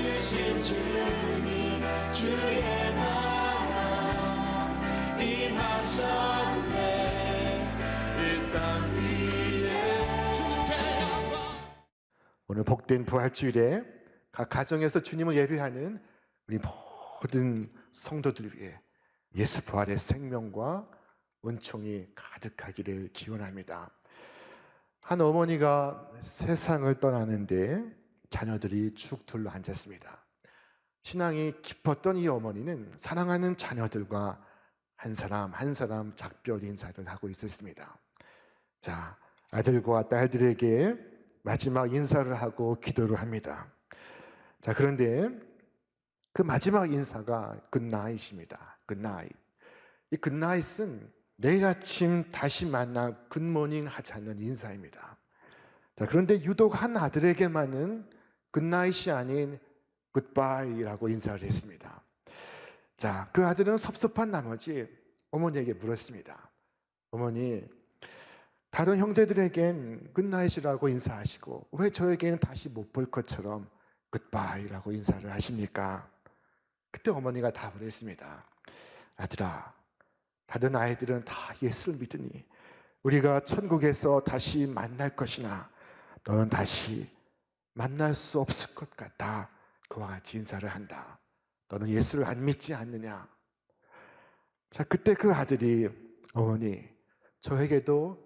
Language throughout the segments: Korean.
주신 주님 주의 나라 임하셨네 이 땅 위에 주님께 영광. 오늘 복된 부활주일에 각 가정에서 주님을 예배하는 우리 모든 성도들 위해 예수 부활의 생명과 은총이 가득하기를 기원합니다. 한 어머니가 세상을 떠나는데 자녀들이 쭉 둘러 앉았습니다. 신앙이 깊었던 이 어머니는 사랑하는 자녀들과 한 사람 한 사람 작별 인사를 하고 있었습니다. 자, 아들과 딸들에게 마지막 인사를 하고 기도를 합니다. 자, 그런데 그 마지막 인사가 굿나잇입니다. 굿나잇. 이 굿나잇은 내일 아침 다시 만나 굿모닝 하자는 인사입니다. 자, 그런데 유독 한 아들에게만은 굿나잇이 아닌 굿바이라고 인사를 했습니다. 자, 그 아들은 섭섭한 나머지 어머니에게 물었습니다. 어머니, 다른 형제들에겐 굿나잇이라고 인사하시고 왜 저에게는 다시 못 볼 것처럼 굿바이라고 인사를 하십니까? 그때 어머니가 답을 했습니다. 아들아, 다른 아이들은 다 예수를 믿으니 우리가 천국에서 다시 만날 것이나 너는 다시 만날 수 없을 것 같다. 그와 같이 인사를 한다. 너는 예수를 안 믿지 않느냐? 자, 그때 그 아들이 어머니, 저에게도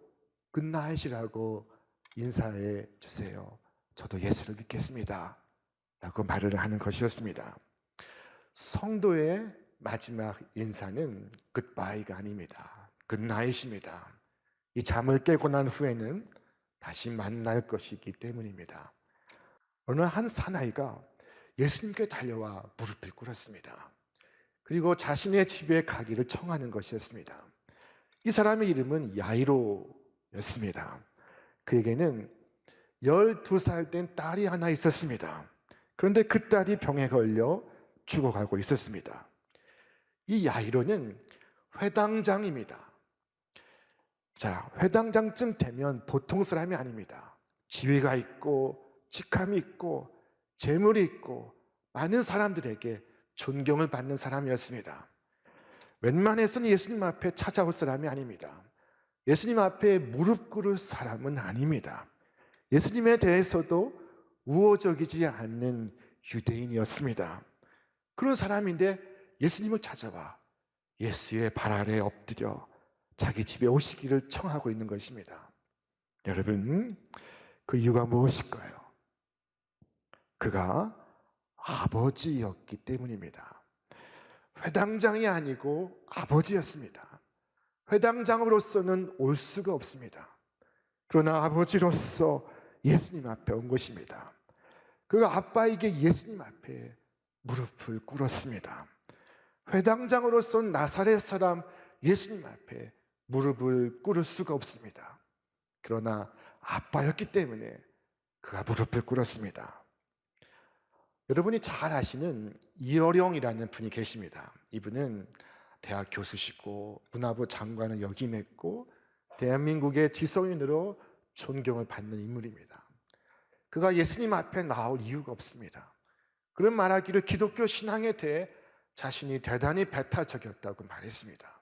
굿나잇이라고 인사해 주세요. 저도 예수를 믿겠습니다. 라고 말을 하는 것이었습니다. 성도의 마지막 인사는 굿바이가 아닙니다. 굿나잇입니다. 이 잠을 깨고 난 후에는 다시 만날 것이기 때문입니다. 어느 한 사나이가 예수님께 달려와 무릎을 꿇었습니다. 그리고 자신의 집에 가기를 청하는 것이었습니다. 이 사람의 이름은 야이로였습니다. 그에게는 12살 된 딸이 하나 있었습니다. 그런데 그 딸이 병에 걸려 죽어가고 있었습니다. 이 야이로는 회당장입니다. 자, 회당장쯤 되면 보통 사람이 아닙니다. 지위가 있고 직함이 있고 재물이 있고 많은 사람들에게 존경을 받는 사람이었습니다. 웬만해서는 예수님 앞에 찾아올 사람이 아닙니다. 예수님 앞에 무릎 꿇을 사람은 아닙니다. 예수님에 대해서도 우호적이지 않는 유대인이었습니다. 그런 사람인데 예수님을 찾아와 예수의 발 아래 엎드려 자기 집에 오시기를 청하고 있는 것입니다. 여러분, 그 이유가 무엇일까요? 그가 아버지였기 때문입니다. 회당장이 아니고 아버지였습니다. 회당장으로서는 올 수가 없습니다. 그러나 아버지로서 예수님 앞에 온 것입니다. 그가 아빠에게 예수님 앞에 무릎을 꿇었습니다. 회당장으로서 나사렛 사람 예수님 앞에 무릎을 꿇을 수가 없습니다. 그러나 아빠였기 때문에 그가 무릎을 꿇었습니다. 여러분이 잘 아시는 이어령이라는 분이 계십니다. 이분은 대학 교수시고 문화부 장관을 역임했고 대한민국의 지성인으로 존경을 받는 인물입니다. 그가 예수님 앞에 나올 이유가 없습니다. 그런 말하기를 기독교 신앙에 대해 자신이 대단히 배타적이었다고 말했습니다.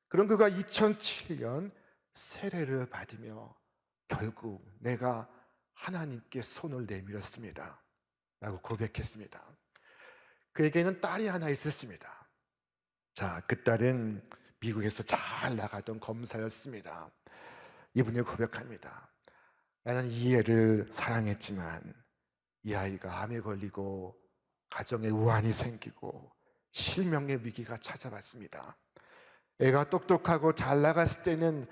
그런 그가 2007년 세례를 받으며 결국 내가 하나님께 손을 내밀었습니다 라고 고백했습니다. 그에게는 딸이 하나 있었습니다. 자, 그 딸은 미국에서 잘 나가던 검사였습니다. 이분이 고백합니다. 나는 이 애를 사랑했지만 이 아이가 암에 걸리고 가정에 우환이 생기고 실명의 위기가 찾아왔습니다. 애가 똑똑하고 잘 나갔을 때는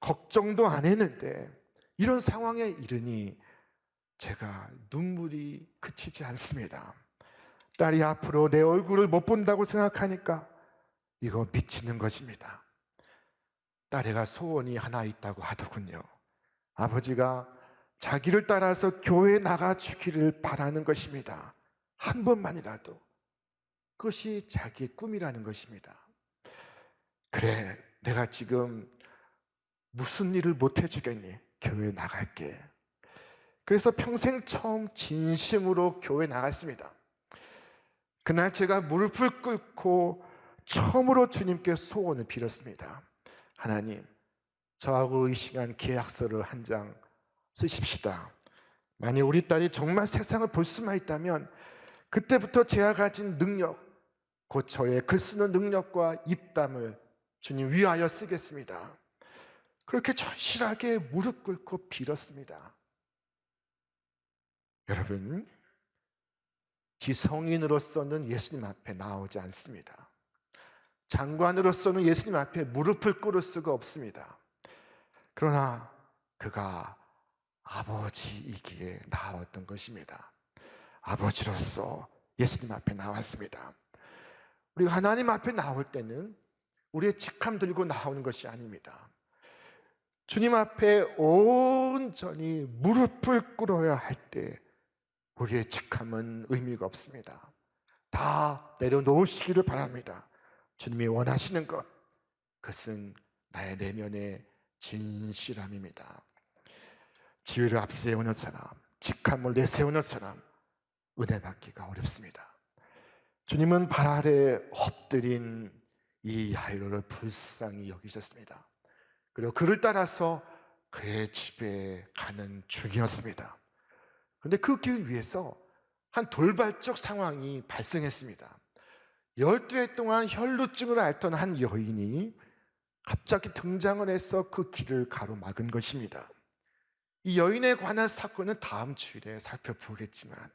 걱정도 안 했는데 이런 상황에 이르니 제가 눈물이 그치지 않습니다. 딸이 앞으로 내 얼굴을 못 본다고 생각하니까 이거 미치는 것입니다. 딸애가 소원이 하나 있다고 하더군요. 아버지가 자기를 따라서 교회에 나가주기를 바라는 것입니다. 한 번만이라도. 그것이 자기의 꿈이라는 것입니다. 그래, 내가 지금 무슨 일을 못 해주겠니? 교회에 나갈게. 그래서 평생 처음 진심으로 교회에 나갔습니다. 그날 제가 무릎을 꿇고 처음으로 주님께 소원을 빌었습니다. 하나님, 저하고 이 시간 계약서를 한 장 쓰십시다. 만약 우리 딸이 정말 세상을 볼 수만 있다면 그때부터 제가 가진 능력, 곧 저의 글 쓰는 능력과 입담을 주님 위하여 쓰겠습니다. 그렇게 절실하게 무릎 꿇고 빌었습니다. 여러분, 지성인으로서는 예수님 앞에 나오지 않습니다. 장관으로서는 예수님 앞에 무릎을 꿇을 수가 없습니다. 그러나 그가 아버지이기에 나왔던 것입니다. 아버지로서 예수님 앞에 나왔습니다. 우리가 하나님 앞에 나올 때는 우리의 직함 들고 나오는 것이 아닙니다. 주님 앞에 온전히 무릎을 꿇어야 할 때 우리의 직함은 의미가 없습니다. 다 내려놓으시기를 바랍니다. 주님이 원하시는 것, 그것은 나의 내면의 진실함입니다. 지위를 앞세우는 사람, 직함을 내세우는 사람, 은혜 받기가 어렵습니다. 주님은 발 아래 엎드린 이 야이로를 불쌍히 여기셨습니다. 그리고 그를 따라서 그의 집에 가는 중이었습니다. 그런데 그 길 위에서 한 돌발적 상황이 발생했습니다. 12해 동안 혈루증을 앓던 한 여인이 갑자기 등장을 해서 그 길을 가로막은 것입니다. 이 여인에 관한 사건은 다음 주일에 살펴보겠지만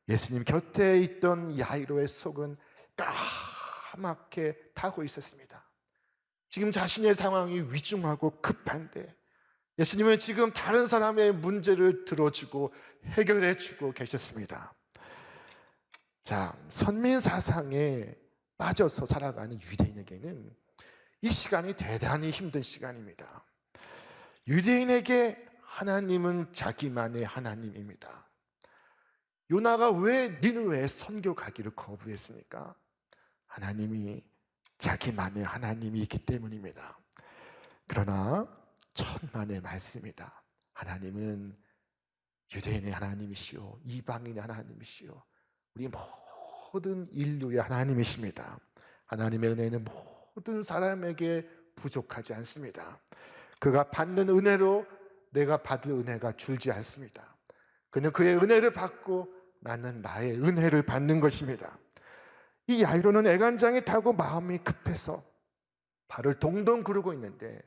예수님 곁에 있던 야이로의 속은 까맣게 타고 있었습니다. 지금 자신의 상황이 위중하고 급한데 예수님은 지금 다른 사람의 문제를 들어주고 해결해주고 계셨습니다. 자, 선민사상에 빠져서 살아가는 유대인에게는 이 시간이 대단히 힘든 시간입니다. 유대인에게 하나님은 자기만의 하나님입니다. 요나가 왜 니느웨에 선교 가기를 거부했습니까? 하나님이 자기만의 하나님이기 때문입니다. 그러나 천만의 말씀이다. 하나님은 유대인의 하나님이시오, 이방인의 하나님이시오, 우리 모든 인류의 하나님이십니다. 하나님의 은혜는 모든 사람에게 부족하지 않습니다. 그가 받는 은혜로 내가 받을 은혜가 줄지 않습니다. 그는 그의 은혜를 받고 나는 나의 은혜를 받는 것입니다. 이 야이로는 애간장에 타고 마음이 급해서 발을 동동 구르고 있는데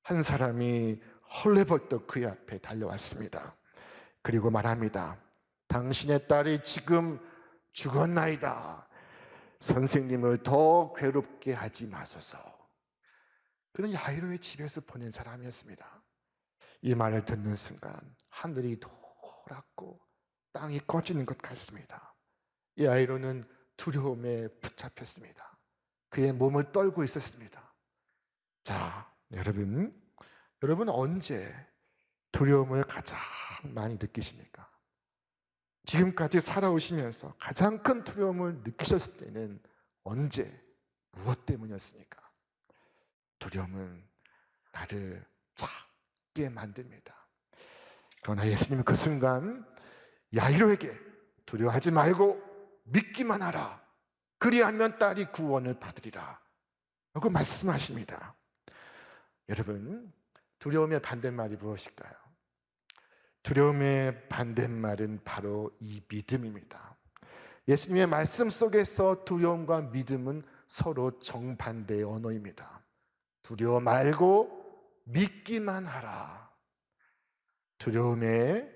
한 사람이 헐레벌떡 그의 앞에 달려왔습니다. 그리고 말합니다. 당신의 딸이 지금 죽었나이다. 선생님을 더 괴롭게 하지 마소서. 그는 야이로의 집에서 보낸 사람이었습니다. 이 말을 듣는 순간 하늘이 노랗고 땅이 꺼지는 것 같습니다. 이 야이로는 두려움에 붙잡혔습니다. 그의 몸을 떨고 있었습니다. 자, 여러분 언제 두려움을 가장 많이 느끼십니까? 지금까지 살아오시면서 가장 큰 두려움을 느끼셨을 때는 언제, 무엇 때문이었습니까? 두려움은 나를 작게 만듭니다. 그러나 예수님은 그 순간 야이로에게 두려워하지 말고 믿기만 하라. 그리하면 딸이 구원을 받으리라 라고 말씀하십니다. 여러분, 두려움의 반대말이 무엇일까요? 두려움의 반대말은 바로 이 믿음입니다. 예수님의 말씀 속에서 두려움과 믿음은 서로 정반대의 언어입니다. 두려워 말고 믿기만 하라. 두려움에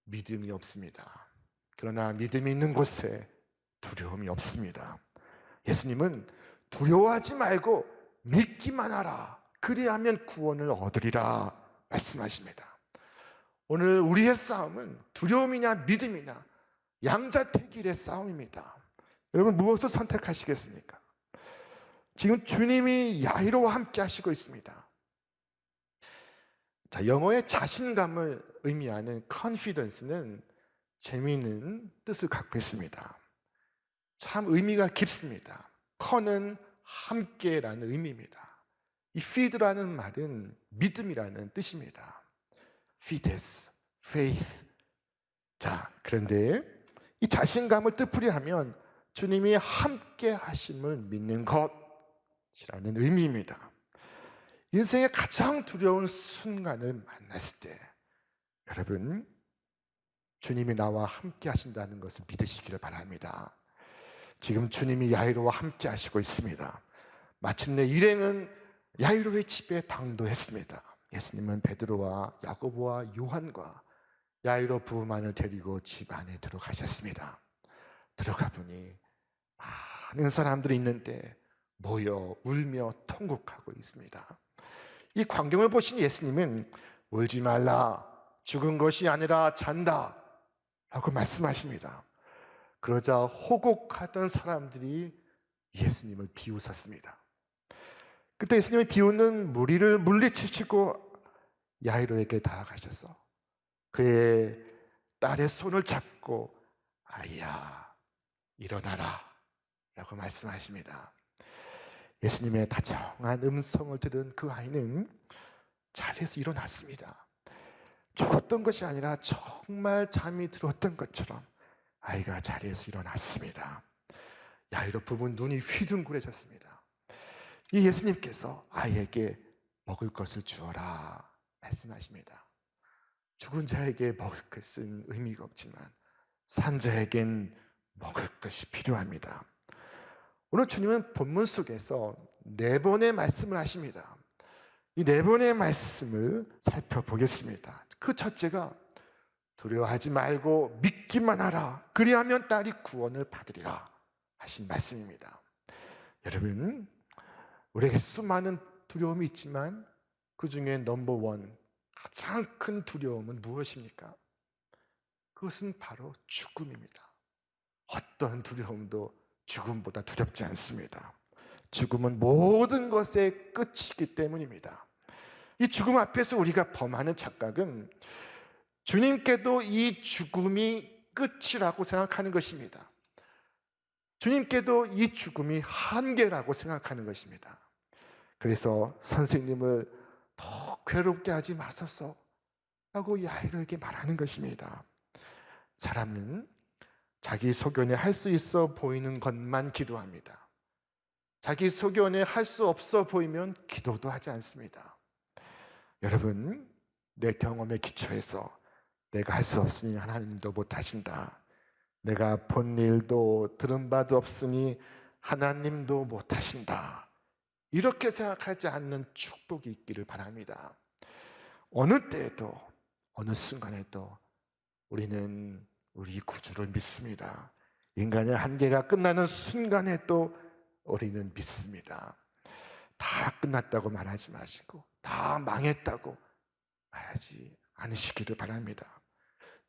믿음이 없습니다. 그러나 믿음이 있는 곳에 두려움이 없습니다. 예수님은 두려워하지 말고 믿기만 하라. 그리하면 구원을 얻으리라 말씀하십니다. 오늘 우리의 싸움은 두려움이냐 믿음이냐 양자택일의 싸움입니다. 여러분 무엇을 선택하시겠습니까? 지금 주님이 야이로와 함께 하시고 있습니다. 자, 영어의 자신감을 의미하는 confidence는 재미있는 뜻을 갖고 있습니다. 참 의미가 깊습니다. con은 함께라는 의미입니다. 이 feed라는 말은 믿음이라는 뜻입니다. fides, faith. 자, 그런데 이 자신감을 뜻풀이하면 주님이 함께 하심을 믿는 것이라는 의미입니다. 인생의 가장 두려운 순간을 만났을 때 여러분, 주님이 나와 함께 하신다는 것을 믿으시기를 바랍니다. 지금 주님이 야이로와 함께 하시고 있습니다. 마침내 일행은 야이로의 집에 당도했습니다. 예수님은 베드로와 야고보와 요한과 야이로 부부만을 데리고 집 안에 들어가셨습니다. 들어가 보니 많은 사람들이 있는데 모여 울며 통곡하고 있습니다. 이 광경을 보신 예수님은 울지 말라, 죽은 것이 아니라 잔다 라고 말씀하십니다. 그러자 호곡하던 사람들이 예수님을 비웃었습니다. 그때 예수님이 비웃는 무리를 물리치시고 야이로에게 다가가셔서 그의 딸의 손을 잡고 아이야 일어나라 라고 말씀하십니다. 예수님의 다정한 음성을 들은 그 아이는 자리에서 일어났습니다. 죽었던 것이 아니라 정말 잠이 들었던 것처럼 아이가 자리에서 일어났습니다. 야이로 부부는 눈이 휘둥그레졌습니다. 이 예수님께서 아이에게 먹을 것을 주어라 말씀하십니다. 죽은 자에게 먹을 것은 의미가 없지만 산 자에겐 먹을 것이 필요합니다. 오늘 주님은 본문 속에서 4번의 말씀을 하십니다. 이 4번의 말씀을 살펴보겠습니다. 그 첫째가 두려워하지 말고 믿기만 하라. 그리하면 딸이 구원을 받으리라 하신 말씀입니다. 여러분, 우리에게 수많은 두려움이 있지만 그 중에 넘버원 가장 큰 두려움은 무엇입니까? 그것은 바로 죽음입니다. 어떤 두려움도 죽음보다 두렵지 않습니다. 죽음은 모든 것의 끝이기 때문입니다. 이 죽음 앞에서 우리가 범하는 착각은 주님께도 이 죽음이 끝이라고 생각하는 것입니다. 주님께도 이 죽음이 한계라고 생각하는 것입니다. 그래서 선생님을 더 괴롭게 하지 마소서 라고 야이로에게 말하는 것입니다. 사람은 자기 소견에 할 수 있어 보이는 것만 기도합니다. 자기 소견에 할 수 없어 보이면 기도도 하지 않습니다. 여러분, 내 경험에 기초해서 내가 할 수 없으니 하나님도 못하신다. 내가 본 일도 들은 바도 없으니 하나님도 못하신다. 이렇게 생각하지 않는 축복이 있기를 바랍니다. 어느 때에도 어느 순간에도 우리는 우리 구주를 믿습니다. 인간의 한계가 끝나는 순간에도 우리는 믿습니다. 다 끝났다고 말하지 마시고 다 망했다고 말하지 않으시기를 바랍니다.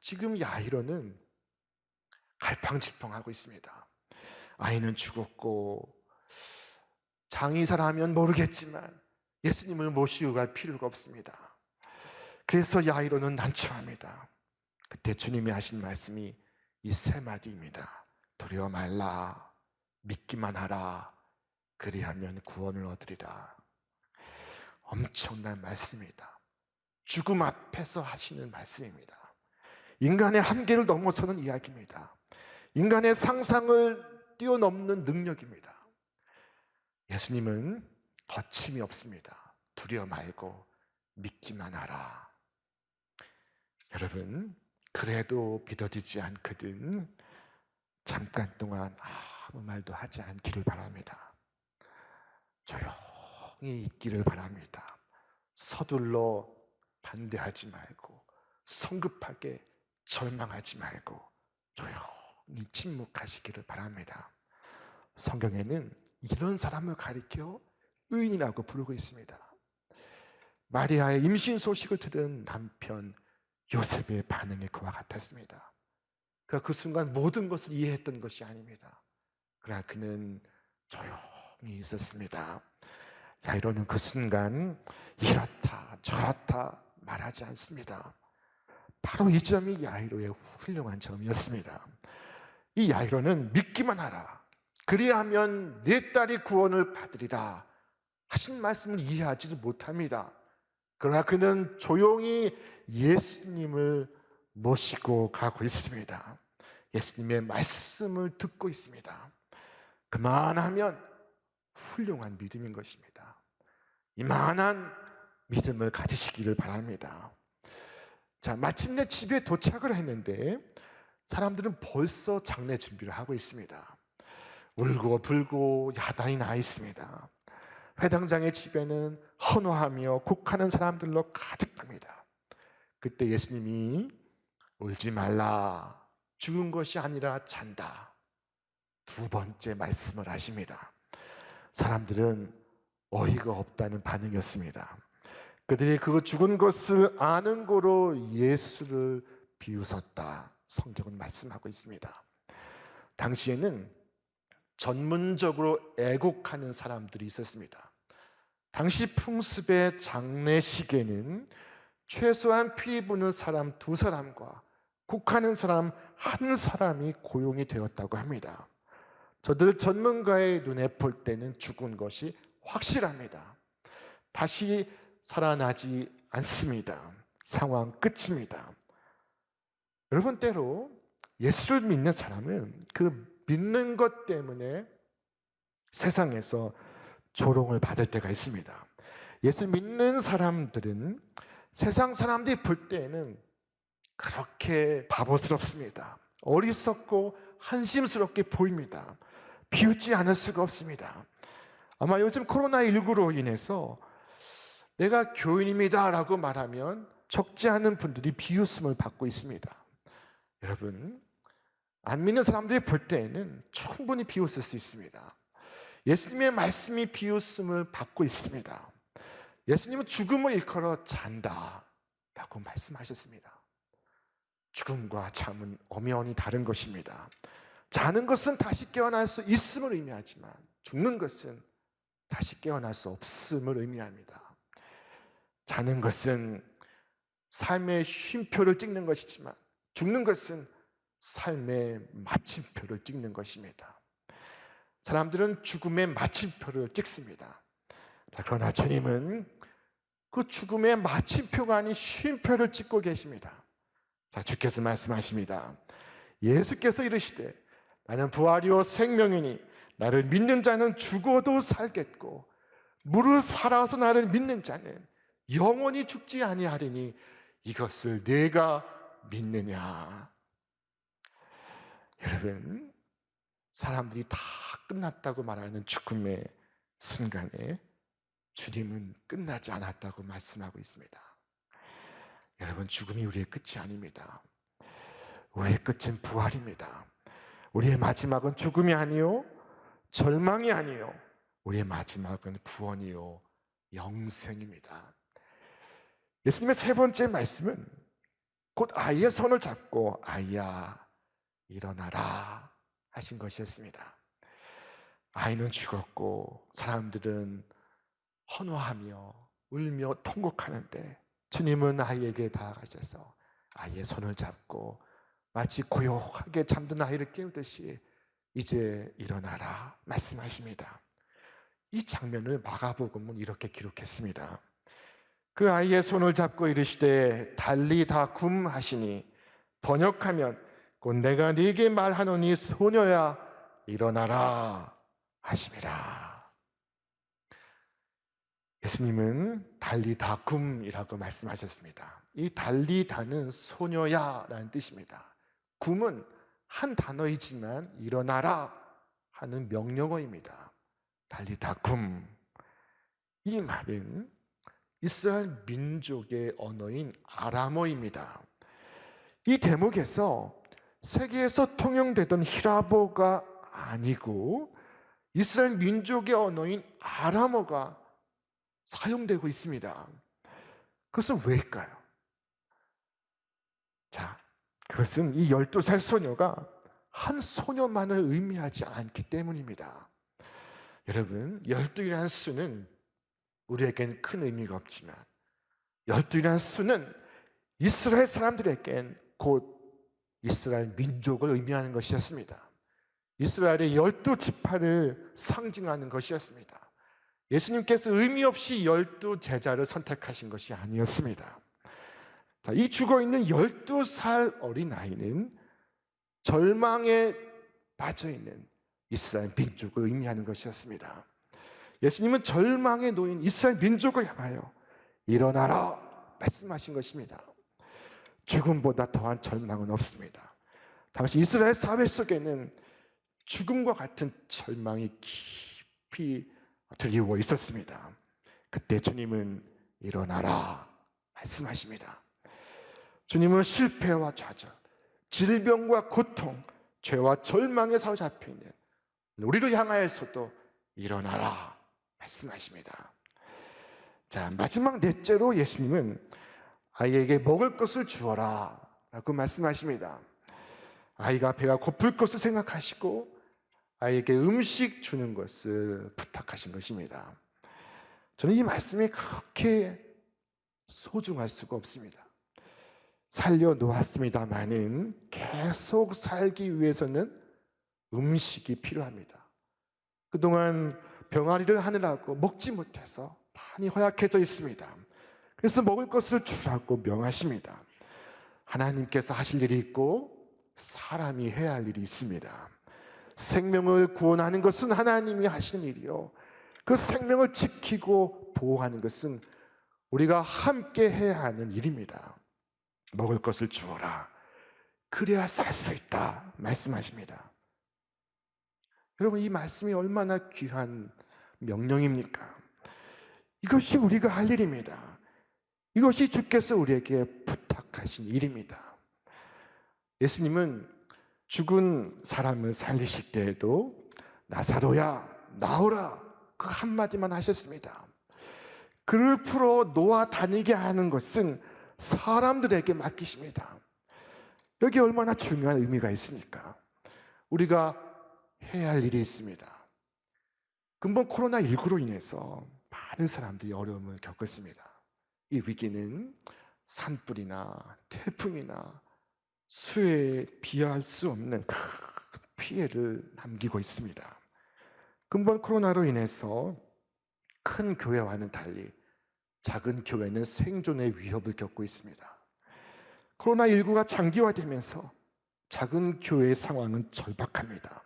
지금 야이로는 갈팡질팡하고 있습니다. 아이는 죽었고 장의사라면 모르겠지만 예수님을 모시고 갈 필요가 없습니다. 그래서 야이로는 난처합니다. 그때 주님이 하신 말씀이 이 3마디입니다. 두려워 말라, 믿기만 하라, 그리하면 구원을 얻으리라. 엄청난 말씀입니다. 죽음 앞에서 하시는 말씀입니다. 인간의 한계를 넘어서는 이야기입니다. 인간의 상상을 뛰어넘는 능력입니다. 예수님은 거침이 없습니다. 두려워 말고 믿기만 하라. 여러분, 그래도 믿어지지 않거든 잠깐 동안 아무 말도 하지 않기를 바랍니다. 조용히 있기를 바랍니다. 서둘러 반대하지 말고 성급하게 절망하지 말고 조용히 침묵하시기를 바랍니다. 성경에는 이런 사람을 가리켜 의인이라고 부르고 있습니다. 마리아의 임신 소식을 들은 남편 요셉의 반응이 그와 같았습니다. 그가 그 순간 모든 것을 이해했던 것이 아닙니다. 그러나 그는 조용히 있었습니다. 야이로는 그 순간 이렇다 저렇다 말하지 않습니다. 바로 이 점이 야이로의 훌륭한 점이었습니다. 이 야이로는 믿기만 하라, 그리하면 내 딸이 구원을 받으리라 하신 말씀을 이해하지도 못합니다. 그러나 그는 조용히 예수님을 모시고 가고 있습니다. 예수님의 말씀을 듣고 있습니다. 그만하면 훌륭한 믿음인 것입니다. 이만한 믿음을 가지시기를 바랍니다. 자, 마침내 집에 도착을 했는데 사람들은 벌써 장례 준비를 하고 있습니다. 울고 불고 야단이 나 있습니다. 회당장의 집에는 헌화하며 곡하는 사람들로 가득합니다. 그때 예수님이 울지 말라, 죽은 것이 아니라 잔다, 두 번째 말씀을 하십니다. 사람들은 어이가 없다는 반응이었습니다. 그들이 그 죽은 것을 아는 고로 예수를 비웃었다, 성경은 말씀하고 있습니다. 당시에는 전문적으로 애곡하는 사람들이 있었습니다. 당시 풍습의 장례식에는 최소한 피 부는 사람 2사람과 곡하는 사람 1사람이 고용이 되었다고 합니다. 저들 전문가의 눈에 볼 때는 죽은 것이 확실합니다. 다시 살아나지 않습니다. 상황 끝입니다. 여러분, 때로 예수를 믿는 사람은 그 믿는 것 때문에 세상에서 조롱을 받을 때가 있습니다. 예수 믿는 사람들은 세상 사람들이 볼 때에는 그렇게 바보스럽습니다. 어리석고 한심스럽게 보입니다. 비웃지 않을 수가 없습니다. 아마 요즘 코로나19로 인해서 내가 교인입니다 라고 말하면 적지 않은 분들이 비웃음을 받고 있습니다. 여러분, 안 믿는 사람들이 볼 때에는 충분히 비웃을 수 있습니다. 예수님의 말씀이 비웃음을 받고 있습니다. 예수님은 죽음을 일컬어 잔다 라고 말씀하셨습니다. 죽음과 잠은 엄연히 다른 것입니다. 자는 것은 다시 깨어날 수 있음을 의미하지만 죽는 것은 다시 깨어날 수 없음을 의미합니다. 자는 것은 삶의 쉼표를 찍는 것이지만 죽는 것은 삶의 마침표를 찍는 것입니다. 사람들은 죽음의 마침표를 찍습니다. 그러나 주님은 그 죽음의 마침표가 아닌 쉼표를 찍고 계십니다. 자, 주께서 말씀하십니다. 예수께서 이르시되 나는 부활이요 생명이니 나를 믿는 자는 죽어도 살겠고 무릇 살아서 나를 믿는 자는 영원히 죽지 아니하리니 이것을 내가 믿느냐. 여러분, 사람들이 다 끝났다고 말하는 죽음의 순간에 주님은 끝나지 않았다고 말씀하고 있습니다. 여러분, 죽음이 우리의 끝이 아닙니다. 우리의 끝은 부활입니다. 우리의 마지막은 죽음이 아니요 절망이 아니요 우리의 마지막은 구원이요 영생입니다. 예수님의 3번째 말씀은 곧 아이의 손을 잡고 아이야 일어나라 하신 것이었습니다. 아이는 죽었고 사람들은 헌화하며 울며 통곡하는데 주님은 아이에게 다가가셔서 아이의 손을 잡고 마치 고요하게 잠든 아이를 깨우듯이 이제 일어나라 말씀하십니다. 이 장면을 마가복음은 이렇게 기록했습니다. 그 아이의 손을 잡고 이르시되 달리다 굼 하시니 번역하면 곧 내가 네게 말하노니 소녀야 일어나라 하심이라. 예수님은 달리다 굼이라고 말씀하셨습니다. 이 달리다는 소녀야라는 뜻입니다. 굼은 한 단어이지만 일어나라 하는 명령어입니다. 달리다 굼. 이 말은 이스라엘 민족의 언어인 아람어입니다. 이 대목에서 세계에서 통용되던 히라보가 아니고 이스라엘 민족의 언어인 아람어가 사용되고 있습니다. 그것은 왜일까요? 자, 그것은 이 12살 소녀가 한 소녀만을 의미하지 않기 때문입니다. 여러분, 12이라는 수는 우리에겐 큰 의미가 없지만 12이라는 수는 이스라엘 사람들에겐 곧 이스라엘 민족을 의미하는 것이었습니다. 이스라엘의 12지파를 상징하는 것이었습니다. 예수님께서 의미 없이 12제자를 선택하신 것이 아니었습니다. 자, 이 죽어있는 12살 어린아이는 절망에 빠져있는 이스라엘 민족을 의미하는 것이었습니다. 예수님은 절망에 놓인 이스라엘 민족을 향하여 일어나라 말씀하신 것입니다. 죽음보다 더한 절망은 없습니다. 당시 이스라엘 사회 속에는 죽음과 같은 절망이 깊이 드리워 있었습니다. 그때 주님은 일어나라 말씀하십니다. 주님은 실패와 좌절, 질병과 고통, 죄와 절망에 사로잡혀 있는 우리를 향하여서도 일어나라 말씀하십니다. 자, 마지막 넷째로 예수님은 아이에게 먹을 것을 주어라 라고 말씀하십니다. 아이가 배가 고플 것을 생각하시고 아이에게 음식 주는 것을 부탁하신 것입니다. 저는 이 말씀이 그렇게 소중할 수가 없습니다. 살려놓았습니다마는 계속 살기 위해서는 음식이 필요합니다. 그동안 병아리를 하느라고 먹지 못해서 많이 허약해져 있습니다. 그래서 먹을 것을 주라고 명하십니다. 하나님께서 하실 일이 있고 사람이 해야 할 일이 있습니다. 생명을 구원하는 것은 하나님이 하시는 일이요, 그 생명을 지키고 보호하는 것은 우리가 함께 해야 하는 일입니다. 먹을 것을 주어라, 그래야 살 수 있다 말씀하십니다. 여러분, 이 말씀이 얼마나 귀한 명령입니까? 이것이 우리가 할 일입니다. 이것이 주께서 우리에게 부탁하신 일입니다. 예수님은 죽은 사람을 살리실 때에도 나사로야 나오라 그 한마디만 하셨습니다. 그를 풀어 놓아 다니게 하는 것은 사람들에게 맡기십니다. 여기 얼마나 중요한 의미가 있습니까? 우리가 해야 할 일이 있습니다. 근본 코로나19로 인해서 많은 사람들이 어려움을 겪었습니다. 이 위기는 산불이나 태풍이나 수해에 비할 수 없는 큰 피해를 남기고 있습니다. 근본 코로나로 인해서 큰 교회와는 달리 작은 교회는 생존의 위협을 겪고 있습니다. 코로나19가 장기화되면서 작은 교회의 상황은 절박합니다.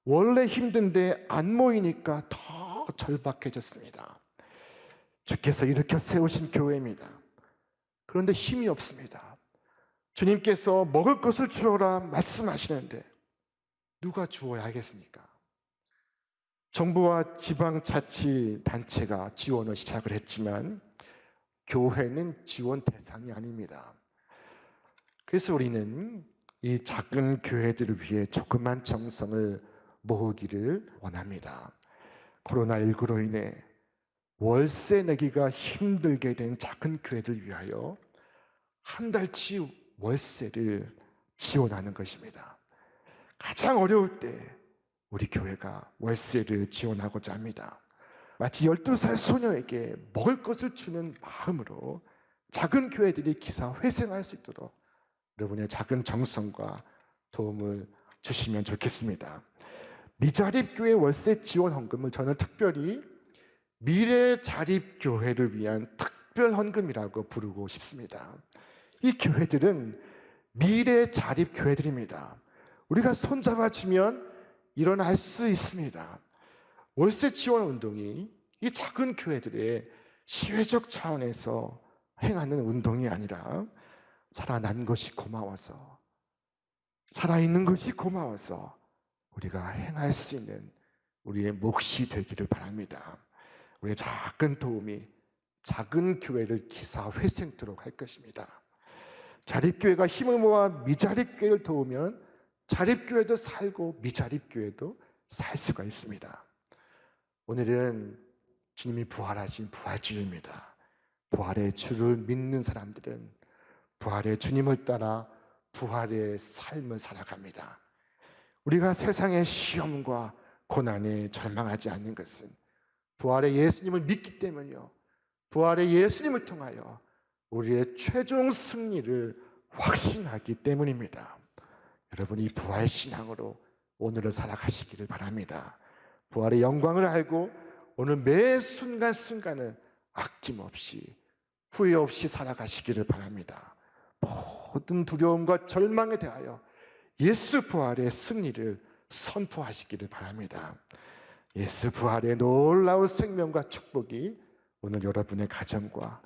원래 힘든데 안 모이니까 더 절박해졌습니다. 주께서 일으켜 세우신 교회입니다. 그런데 힘이 없습니다. 주님께서 먹을 것을 주어라 말씀하시는데 누가 주어야 하겠습니까? 정부와 지방자치단체가 지원을 시작을 했지만 교회는 지원 대상이 아닙니다. 그래서 우리는 이 작은 교회들을 위해 조그만 정성을 모으기를 원합니다. 코로나19로 인해 월세 내기가 힘들게 된 작은 교회들 위하여 한 달치 월세를 지원하는 것입니다. 가장 어려울 때 우리 교회가 월세를 지원하고자 합니다. 마치 12살 소녀에게 먹을 것을 주는 마음으로 작은 교회들이 기사회생할 수 있도록 여러분의 작은 정성과 도움을 주시면 좋겠습니다. 미자립교회 월세 지원 헌금을 저는 특별히 미래자립교회를 위한 특별헌금이라고 부르고 싶습니다. 이 교회들은 미래자립교회들입니다. 우리가 손잡아주면 일어날 수 있습니다. 월세 지원 운동이 이 작은 교회들의 시회적 차원에서 행하는 운동이 아니라 살아난 것이 고마워서, 살아있는 것이 고마워서 우리가 행할 수 있는 우리의 몫이 되기를 바랍니다. 우리의 작은 도움이 작은 교회를 기사회생토록 할 것입니다. 자립교회가 힘을 모아 미자립교회를 도우면 자립교회도 살고 미자립교회도 살 수가 있습니다. 오늘은 주님이 부활하신 부활주일입니다. 부활의 주를 믿는 사람들은 부활의 주님을 따라 부활의 삶을 살아갑니다. 우리가 세상의 시험과 고난에 절망하지 않는 것은 부활의 예수님을 믿기 때문이요, 부활의 예수님을 통하여 우리의 최종 승리를 확신하기 때문입니다. 여러분, 이 부활 신앙으로 오늘을 살아가시기를 바랍니다. 부활의 영광을 알고 오늘 매 순간순간을 아낌없이 후회 없이 살아가시기를 바랍니다. 모든 두려움과 절망에 대하여 예수 부활의 승리를 선포하시기를 바랍니다. 예수 부활의 놀라운 생명과 축복이 오늘 여러분의 가정과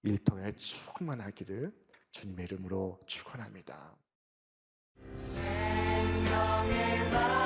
일터에 충만하기를 주님의 이름으로 축원합니다. 생명의 말